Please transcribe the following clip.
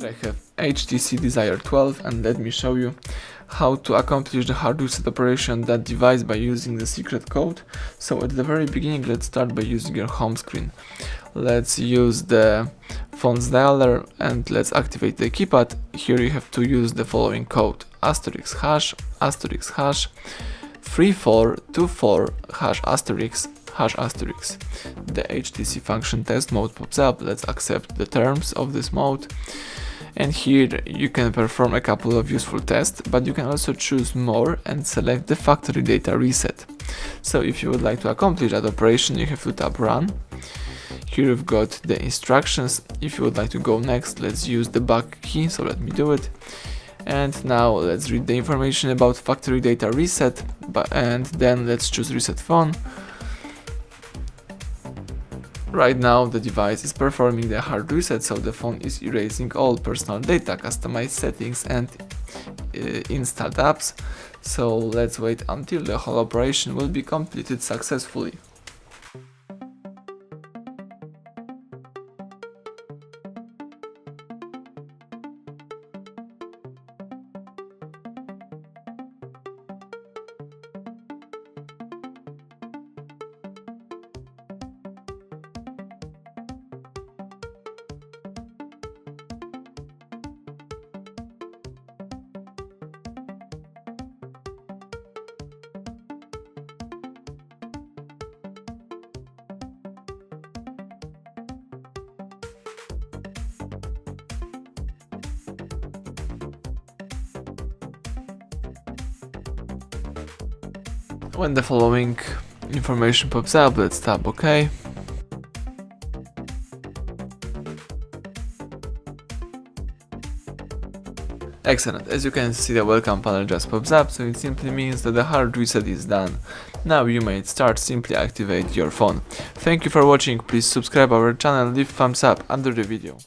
I have HTC Desire 12, and let me show you how to accomplish the hard reset operation on that device by using the secret code. So at the very beginning, let's start by using your home screen. Let's use the phone's dialer and let's activate the keypad. Here you have to use the following code: asterisk hash 3424 hash asterisk hash asterisk. The HTC Function Test Mode pops up. Let's accept the terms of this mode. And here you can perform a couple of useful tests, but you can also choose more and select the factory data reset. So if you would like to accomplish that operation, you have to tap run. Here you've got the instructions. If you would like to go next, let's use the back key, so let me do it. And now let's read the information about factory data reset, and then let's choose reset phone. Right now the device is performing the hard reset, so the phone is erasing all personal data, customized settings and installed apps. So let's wait until the whole operation will be completed successfully. When the following information pops up, let's tap OK. Excellent, as you can see, the welcome panel just pops up, so it simply means that the hard reset is done. Now you may start, simply activate your phone. Thank you for watching, please subscribe our channel, leave thumbs up under the video.